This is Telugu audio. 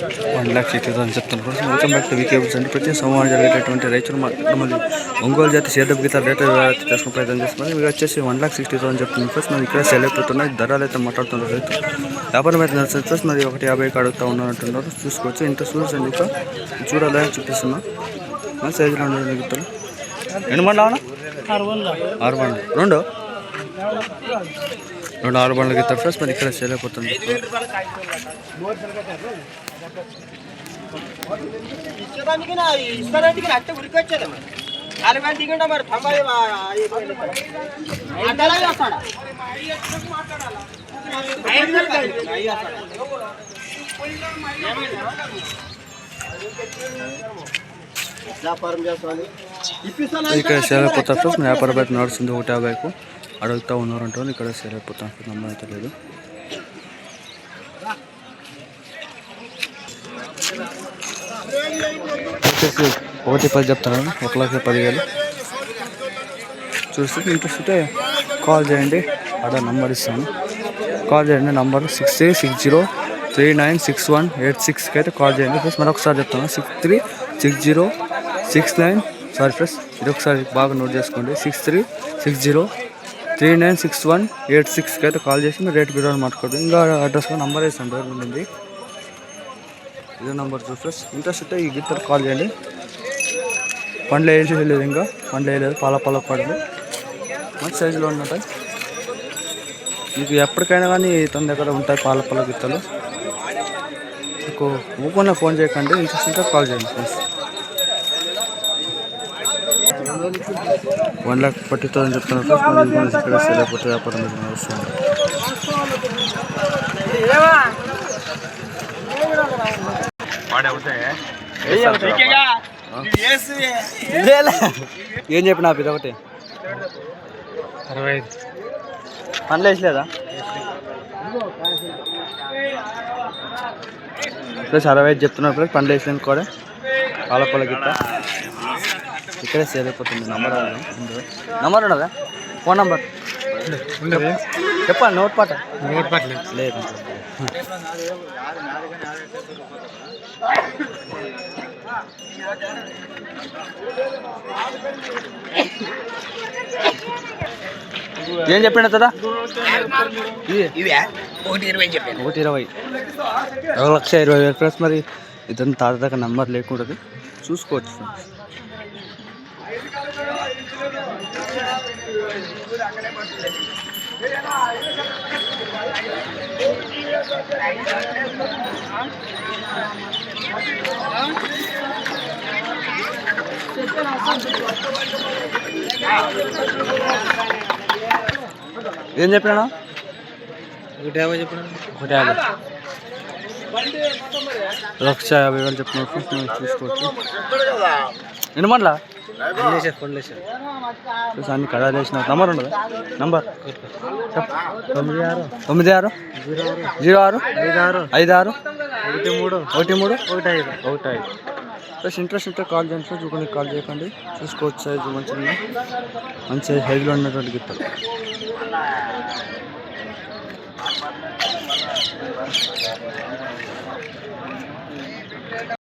1,60,000 చెప్తాను friends. Welcome back to VK అండి. ప్రతి సోమవారం జరిగేటటువంటి రైతులు మళ్ళీ ఒంగోలు జాతి సేద్యపు గీతాలు రేటు తెలుసుకునే ప్రయత్నం చేస్తున్నారు. ఇవి వచ్చేసి 1,60,000 చెప్తున్నాను ఫ్రెండ్స్. మరి ఇక్కడ సెల్ అయిపోతున్నాయి, ధరలు అయితే మాట్లాడుతున్నారు రైతు. వ్యాపారం అయితే నడుస్తుంది ఫ్రెండ్స్. మరి 1,50కి అడుగుతూ ఉన్నట్టున్నారు. చూసుకోవచ్చు. ఇంత చూడండి, ఇంకా చూడాలని చూపిస్తున్నా. సైజులో ఉండే గీతాలు ఎన్ని బండ్లు అవునా? 6 బండ్లు. రెండు 6 బండ్లు గీతారు ఫ్రెండ్స్. మరి ఇక్కడ సెల్ అయిపోతుంది. ఇక్కడ సేల్ అయిపోతారు ఫ్రెండ్స్. వ్యాపారం అయితే నడుస్తుంది. 1,50కు అడుగుతూ ఉన్నారంటే ఇక్కడ సేల్ అయిపోతాం. నమ్మకం అయితే లేదు. వచ్చేసి 1,10 చెప్తాను. 1,10,000 చూస్తే ఇంట్రెస్ట్ ఉంటే కాల్ చేయండి. అక్కడ నంబర్ ఇస్తాను, కాల్ చేయండి. నంబర్ 6360396186కి అయితే కాల్ చేయండి ఫ్రెండ్స్. మరొకసారి చెప్తాను, 636069 సారీ ఫ్రెండ్స్, ఇది ఒకసారి బాగా నోట్ చేసుకోండి. 6360396186కి అయితే కాల్ చేసి మీరు రేట్ బిర్యానీ మాట్లాడుకోండి. ఇంకా అడ్రస్ నంబర్ వేస్తాను, డోర్ ఉంది. ఇదే నెంబర్ ఫ్రెండ్స్. ఇంట్రెస్ట్ ఉంటే ఈ గిత్తలు కాల్ చేయండి. పండ్లు వేసి లేదు, ఇంకా పండ్లు వేయలేదు. పాల పండ్లు మంచి సైజులో ఉంటాయి. మీకు ఎప్పటికైనా కానీ తన దగ్గర ఉంటాయి పాల గిత్తలు. మీకు ఊపన్న ఫోన్ చేయకండి. ఇంట్రెస్ట్ ఉంటే కాల్ చేయండి ఫ్రెండ్స్. 1,40,000 చెప్తున్నారు ఫ్రెండ్స్. ఇక్కడ సేల్ అయిపోతే వ్యాపారం వస్తుంది. ఏం చెప్పిన ఇది ఒకటి 65 పండ్లు వేసలేదా ప్లస్ 65 చెప్తున్నారు ప్లస్ పండ్లు వేసినందుకు కూడా పాల గిత్త ఇక్కడే సేల్ అయిపోతుంది. నంబర్ ఉన్నదా? ఫోన్ నంబర్ చెప్పండి. నోట్ పాట లేదు. ఏం చెప్పండి కదా? 1,20,000 1,20,000 ప్లస్. మరి ఇదంతా తాత దగ్గర నంబర్ లేకుంటుంది, చూసుకోవచ్చు ఫ్రెండ్స్. ఏం చెప్పినా? 1,50 చెప్పినా. 1,50,000 చెప్పిన చూసుకోవచ్చు. ఎన్ని మండల అన్ని కడాలు వేసిన నంబర్ ఉండదు. Number 9606561315 plus. ఇంట్రెస్ట్ ఉంటే కాల్ చేయండి సార్. చూడండి, కాల్ చేయకండి. చూసుకోవచ్చు. సైజు మంచిగా మంచి సైజులో ఉన్నటువంటి గిత్తలు.